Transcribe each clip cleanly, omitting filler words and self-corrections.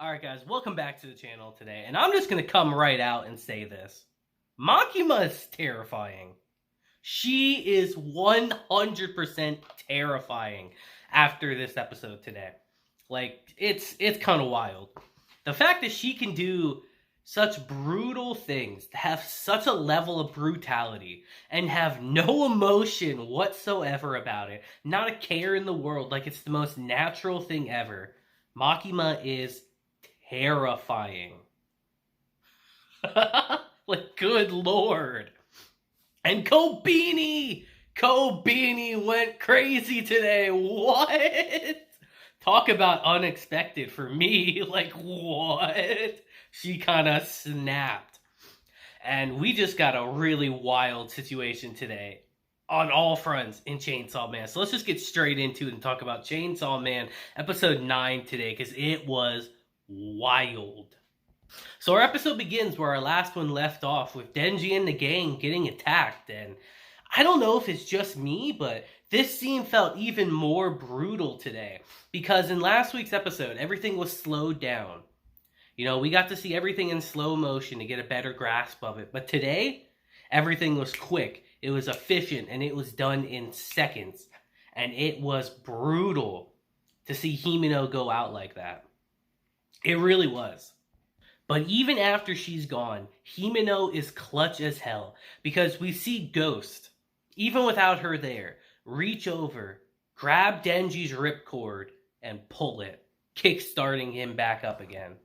Alright guys, welcome back to the channel today, and I'm just gonna come right out and say this. Makima is terrifying. She is 100% terrifying after this episode today. Like, it's kind of wild. The fact that she can do such brutal things, have such a level of brutality, and have no emotion whatsoever about it, not a care in the world, like it's the most natural thing ever. Makima is terrifying. Like, good lord. And Kobeni went crazy today. What? Talk about unexpected for me. Like, what? She kind of snapped. And we just got a really wild situation today on all fronts in Chainsaw Man. So let's just get straight into it and talk about Chainsaw Man episode 9 today, because it was wild. So our episode begins where our last one left off, with Denji and the gang getting attacked, and I don't know if it's just me, but this scene felt even more brutal today, because in last week's episode, everything was slowed down. You know, we got to see everything in slow motion to get a better grasp of it, but today, everything was quick, it was efficient, and it was done in seconds, and it was brutal to see Himeno go out like that. It really was. But even after she's gone, Himeno is clutch as hell, because we see Ghost, even without her there, reach over, grab Denji's ripcord, and pull it, kick-starting him back up again.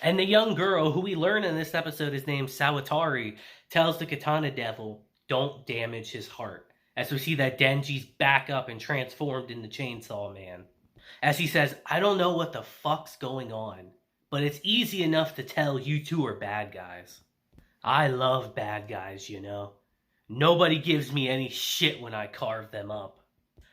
And the young girl, who we learn in this episode is named Sawatari, tells the Katana Devil, don't damage his heart, as we see that Denji's back up and transformed into Chainsaw Man. As he says, I don't know what the fuck's going on, but it's easy enough to tell you two are bad guys. I love bad guys, you know. Nobody gives me any shit when I carve them up.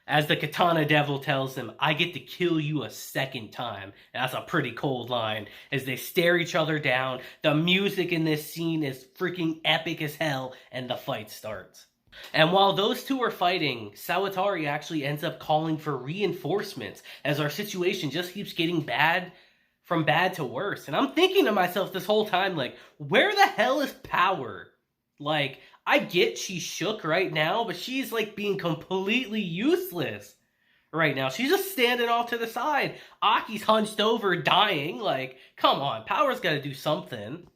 As the Katana Devil tells him, I get to kill you a second time. And that's a pretty cold line. As they stare each other down, the music in this scene is freaking epic as hell, and the fight starts. And while those two are fighting, Sawatari actually ends up calling for reinforcements, as our situation just keeps getting bad from bad to worse. And I'm thinking to myself this whole time, like, where the hell is Power? Like, I get she's shook right now, but she's like being completely useless right now. She's just standing off to the side. Aki's hunched over, dying. Like, come on, Power's got to do something.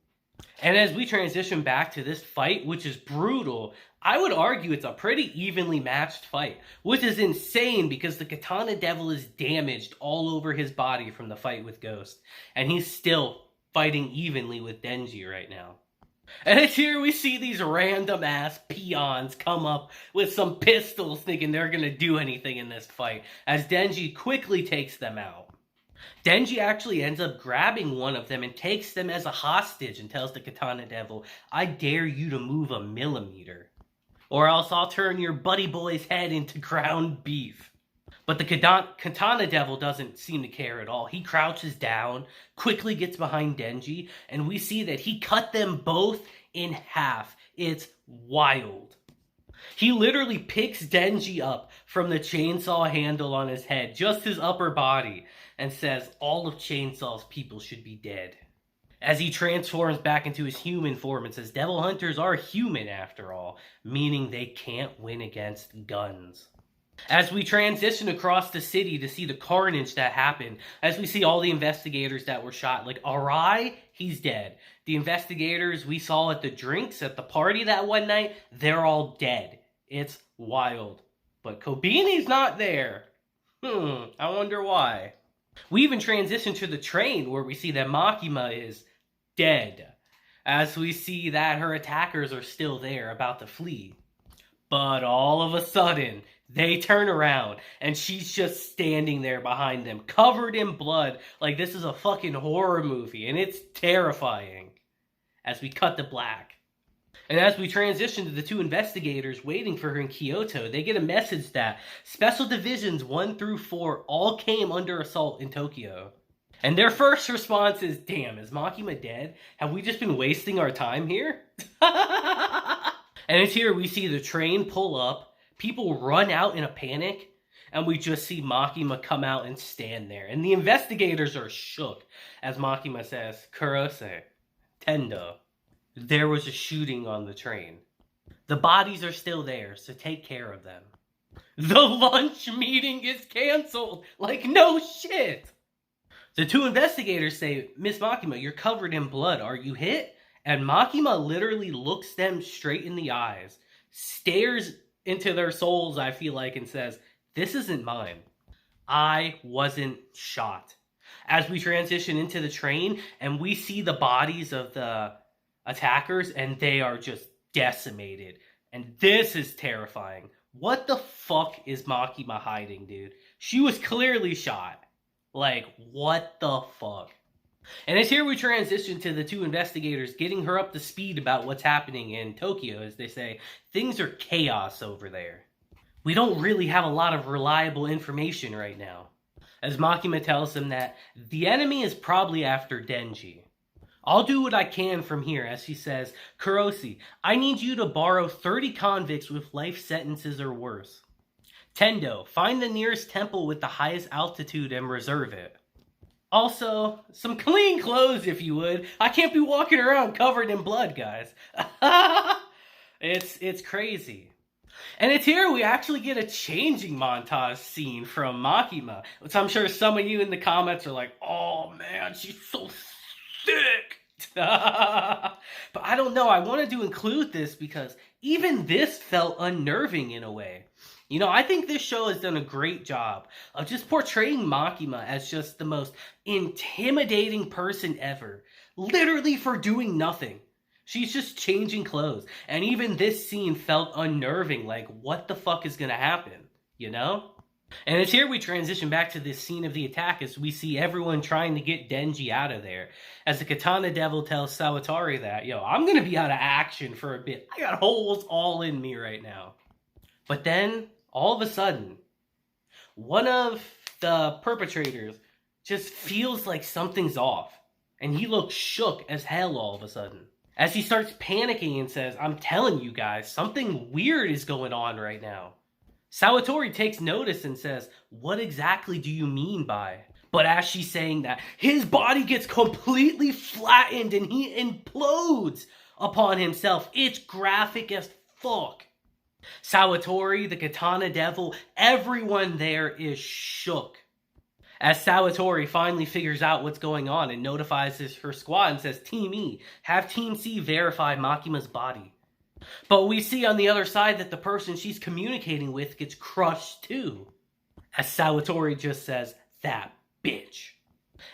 And as we transition back to this fight, which is brutal, I would argue it's a pretty evenly matched fight, which is insane because the Katana Devil is damaged all over his body from the fight with Ghost, and he's still fighting evenly with Denji right now. And it's here we see these random ass peons come up with some pistols thinking they're gonna do anything in this fight, as Denji quickly takes them out. Denji actually ends up grabbing one of them and takes them as a hostage and tells the Katana Devil, I dare you to move a millimeter, or else I'll turn your buddy boy's head into ground beef. But the Katana Devil doesn't seem to care at all. He crouches down, quickly gets behind Denji, and we see that he cut them both in half. It's wild. He literally picks Denji up from the chainsaw handle on his head, just his upper body, and says all of Chainsaw's people should be dead. As he transforms back into his human form and says devil hunters are human after all, meaning they can't win against guns. As we transition across the city to see the carnage that happened, as we see all the investigators that were shot, like Arai, he's dead. The investigators we saw at the drinks at the party that one night, they're all dead. It's wild. But Kobeni's not there. I wonder why. We even transition to the train where we see that Makima is dead, as we see that her attackers are still there about to flee. But all of a sudden, they turn around and she's just standing there behind them, covered in blood, like this is a fucking horror movie, and it's terrifying. As we cut to black. And as we transition to the two investigators waiting for her in Kyoto, they get a message that Special Divisions 1 through 4 all came under assault in Tokyo. And their first response is, damn, is Makima dead? Have we just been wasting our time here? And it's here we see the train pull up, people run out in a panic, And we just see Makima come out and stand there. And the investigators are shook as Makima says, Kurose, Tendo, there was a shooting on the train. The bodies are still there, so take care of them. The lunch meeting is canceled. Like, no shit. The two investigators say, Miss Makima, you're covered in blood. Are you hit? And Makima literally looks them straight in the eyes, stares into their souls, I feel like, and says, this isn't mine. I wasn't shot. As we transition into the train and we see the bodies of the attackers and they are just decimated. And this is terrifying. What the fuck is Makima hiding, dude? She was clearly shot. Like, what the fuck? And it's here we transition to the two investigators getting her up to speed about what's happening in Tokyo, as they say, things are chaos over there. We don't really have a lot of reliable information right now. As Makima tells them that the enemy is probably after Denji. I'll do what I can from here, as she says, Kurose, I need you to borrow 30 convicts with life sentences or worse. Tendo, find the nearest temple with the highest altitude and reserve it. Also, some clean clothes if you would. I can't be walking around covered in blood, guys. It's crazy. And it's here we actually get a changing montage scene from Makima, which I'm sure some of you in the comments are like, oh man, she's so sick. But I don't know, I wanted to include this because even this felt unnerving in a way. You know, I think this show has done a great job of just portraying Makima as just the most intimidating person ever. Literally for doing nothing. She's just changing clothes. And even this scene felt unnerving. Like, what the fuck is going to happen? You know? And it's here we transition back to this scene of the attack as we see everyone trying to get Denji out of there. As the Katana Devil tells Sawatari that, yo, I'm going to be out of action for a bit. I got holes all in me right now. But then, all of a sudden, one of the perpetrators just feels like something's off. And he looks shook as hell all of a sudden. As he starts panicking and says, I'm telling you guys, something weird is going on right now. Sawatari takes notice and says, what exactly do you mean by? But as she's saying that, his body gets completely flattened and he implodes upon himself. It's graphic as fuck. Sawatari, the Katana Devil, everyone there is shook. As Sawatari finally figures out what's going on and notifies her squad and says, Team E, have Team C verify Makima's body. But we see on the other side that the person she's communicating with gets crushed too. As Sawatari just says, that bitch.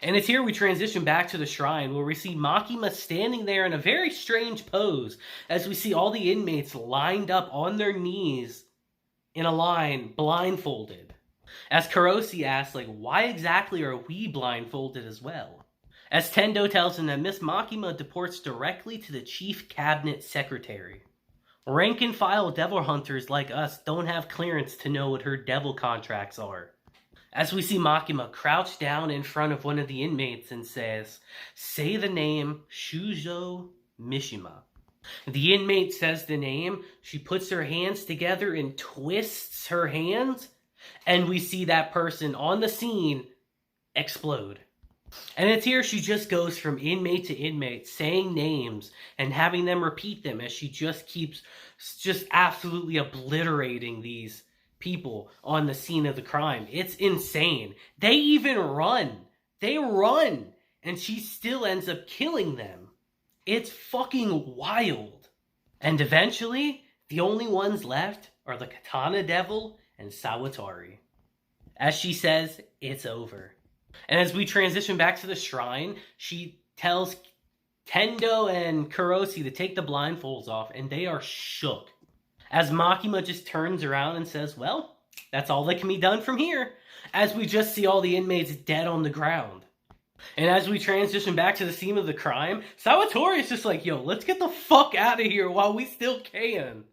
And it's here we transition back to the shrine where we see Makima standing there in a very strange pose as we see all the inmates lined up on their knees in a line, blindfolded. As Kurose asks, like, why exactly are we blindfolded as well? As Tendo tells him that Miss Makima deports directly to the Chief Cabinet Secretary. Rank and file devil hunters like us don't have clearance to know what her devil contracts are. As we see Makima crouch down in front of one of the inmates and says, say the name Shujo Mishima. The inmate says the name, she puts her hands together and twists her hands, and we see that person on the scene explode. And it's here she just goes from inmate to inmate, saying names and having them repeat them as she just keeps just absolutely obliterating these people on the scene of the crime. It's insane. They even run. They run. And she still ends up killing them. It's fucking wild. And eventually, the only ones left are the Katana Devil and Sawatari. As she says, it's over. And as we transition back to the shrine, she tells Tendo and Kurose to take the blindfolds off, and they are shook. As Makima just turns around and says, well, that's all that can be done from here. As we just see all the inmates dead on the ground. And as we transition back to the scene of the crime, Sawatari is just like, yo, let's get the fuck out of here while we still can.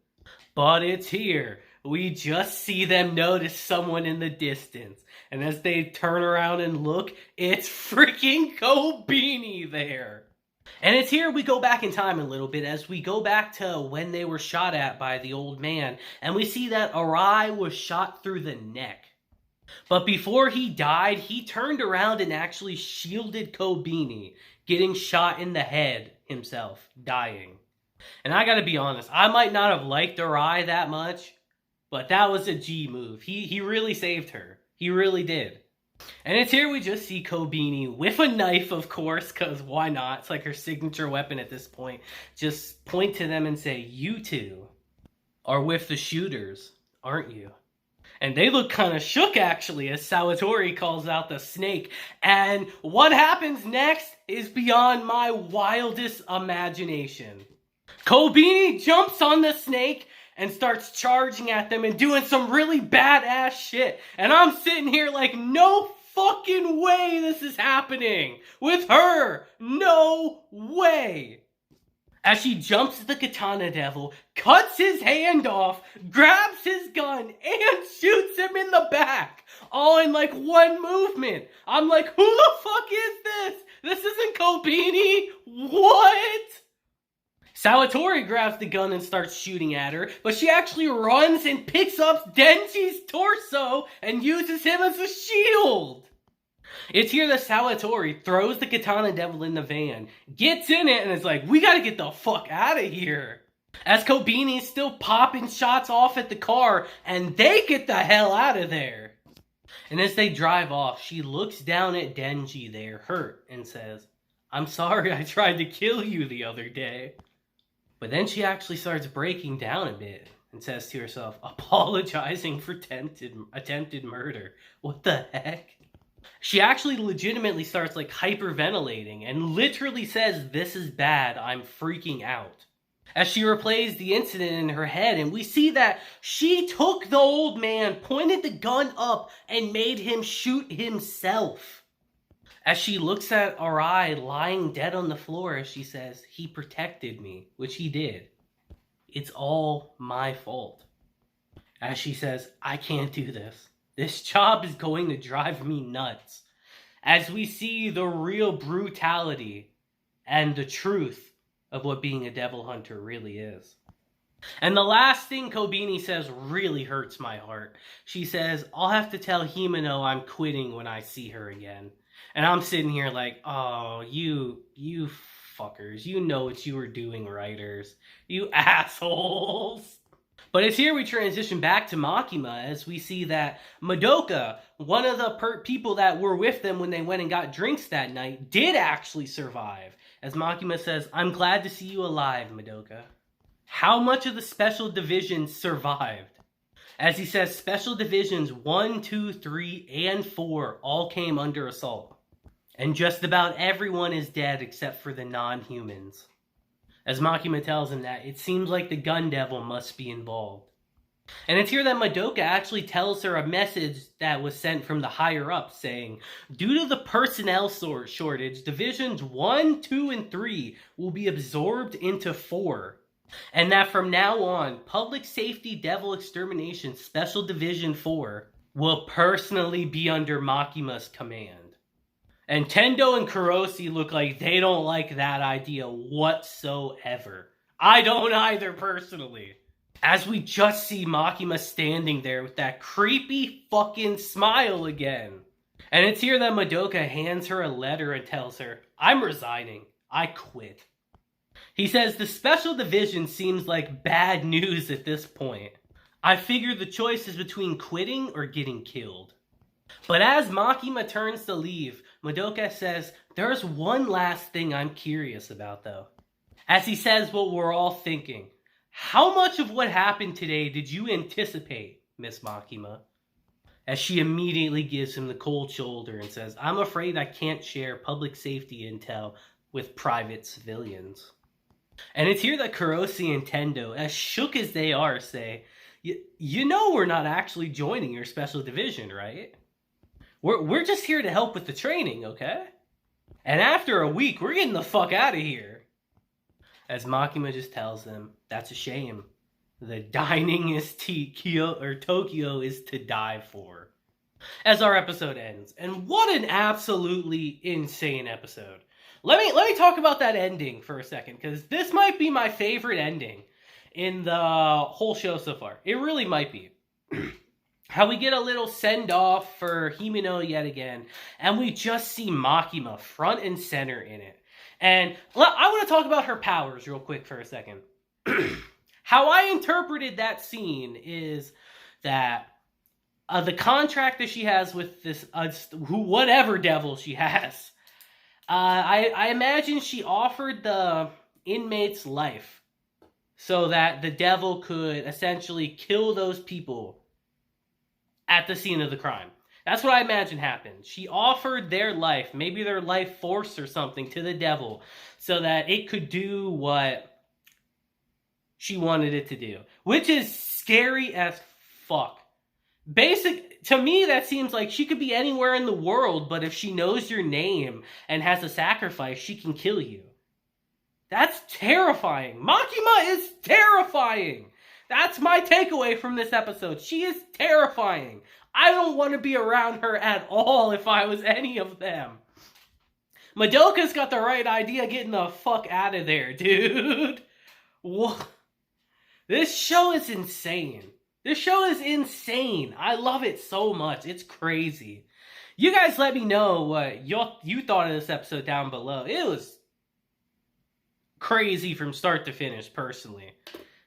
But it's here. We just see them notice someone in the distance. And as they turn around and look, it's freaking Kobeni there. And it's here we go back in time a little bit as we go back to when they were shot at by the old man. And we see that Arai was shot through the neck. But before he died, he turned around and actually shielded Kobeni, getting shot in the head himself, dying. And I gotta be honest, I might not have liked Arai that much, but that was a G move. He really saved her. He really did. And it's here we just see Kobeni with a knife, of course, because why not? It's like her signature weapon at this point. Just point to them and say, "You two are with the shooters, aren't you?" And they look kind of shook, actually, as Sawatori calls out the snake. And what happens next is beyond my wildest imagination. Kobeni jumps on the snake and starts charging at them and doing some really badass shit. And I'm sitting here like, no fucking way this is happening with her. No way. As she jumps at the Katana Devil, cuts his hand off, grabs his gun, and shoots him in the back. All in like one movement. I'm like, who the fuck is this? This isn't Kobeni. What? Sawatori grabs the gun and starts shooting at her, but she actually runs and picks up Denji's torso and uses him as a shield. It's here that Sawatori throws the Katana Devil in the van, gets in it, and is like, we gotta get the fuck out of here. As Kobeni's still popping shots off at the car, and they get the hell out of there. And as they drive off, she looks down at Denji there, hurt, and says, "I'm sorry I tried to kill you the other day." But then she actually starts breaking down a bit and says to herself, apologizing for attempted murder. What the heck? She actually legitimately starts like hyperventilating and literally says, "This is bad, I'm freaking out." As she replays the incident in her head, and we see that she took the old man, pointed the gun up, and made him shoot himself. As she looks at Arai lying dead on the floor, she says, "He protected me," which he did. "It's all my fault." As she says, "I can't do this. This job is going to drive me nuts." As we see the real brutality and the truth of what being a devil hunter really is. And the last thing Kobeni says really hurts my heart. She says, "I'll have to tell Himeno I'm quitting when I see her again." And I'm sitting here like, oh, you fuckers. You know what you were doing, writers. You assholes. But it's here we transition back to Makima as we see that Madoka, one of the people that were with them when they went and got drinks that night, did actually survive. As Makima says, "I'm glad to see you alive, Madoka." How much of the special divisions survived? As he says, special divisions 1, 2, 3, and 4 all came under assault. And just about everyone is dead except for the non-humans. As Makima tells him that, it seems like the Gun Devil must be involved. And it's here that Madoka actually tells her a message that was sent from the higher-ups saying, due to the personnel shortage, divisions 1, 2, and 3 will be absorbed into 4. And that from now on, Public Safety Devil Extermination Special Division 4 will personally be under Makima's command. And Tendo and Kurosi look like they don't like that idea whatsoever. I don't either, personally. As we just see Makima standing there with that creepy fucking smile again. And it's here that Madoka hands her a letter and tells her, "I'm resigning. I quit." He says, "The special division seems like bad news at this point. I figure the choice is between quitting or getting killed." But as Makima turns to leave, Madoka says, "There's one last thing I'm curious about, though." As he says what we're all thinking, "How much of what happened today did you anticipate, Miss Makima?" As she immediately gives him the cold shoulder and says, "I'm afraid I can't share public safety intel with private civilians." And it's here that Kurosi and Tendo, as shook as they are, say, you know we're not actually joining your special division, right? We're just here to help with the training, okay? And after a week, we're getting the fuck out of here." As Makima just tells them, "That's a shame. The dining is Tokyo is to die for." As our episode ends, and what an absolutely insane episode. Let me talk about that ending for a second, because this might be my favorite ending in the whole show so far. It really might be. how we get a little send-off for Himeno yet again, and we just see Makima front and center in it. And I want to talk about her powers real quick for a second. How I interpreted that scene is that the contract that she has with this, whatever devil she has, I imagine she offered the inmate's life so that the devil could essentially kill those people at the scene of the crime. That's what I imagine happened. She offered their life, maybe their life force or something, to the devil so that it could do what she wanted it to do, which is scary as fuck. To me, that seems like she could be anywhere in the world, but if she knows your name and has a sacrifice, she can kill you. That's terrifying. Makima is terrifying. That's my takeaway from this episode. She is terrifying. I don't want to be around her at all if I was any of them. Madoka's got the right idea getting the fuck out of there, dude. What? This show is insane. This show is insane. I love it so much. It's crazy. You guys let me know what you thought of this episode down below. It was crazy from start to finish, personally.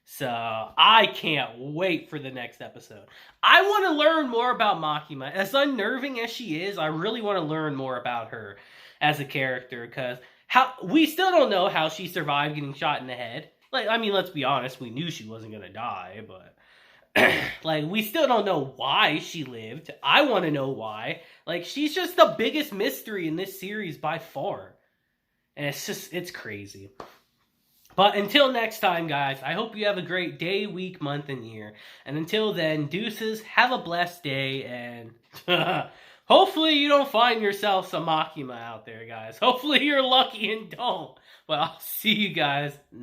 So, I can't wait for the next episode. I want to learn more about Makima. As unnerving as she is, I really want to learn more about her as a character, because we still don't know how she survived getting shot in the head. Like, I mean, let's be honest, we knew she wasn't going to die, but like, we still don't know why she lived. I want to know why. Like, she's just the biggest mystery in this series by far. And it's crazy. But until next time, guys, I hope you have a great day, week, month, and year. And until then, deuces, have a blessed day, and hopefully you don't find yourself some Makima out there, guys. Hopefully you're lucky and don't. But I'll see you guys next time.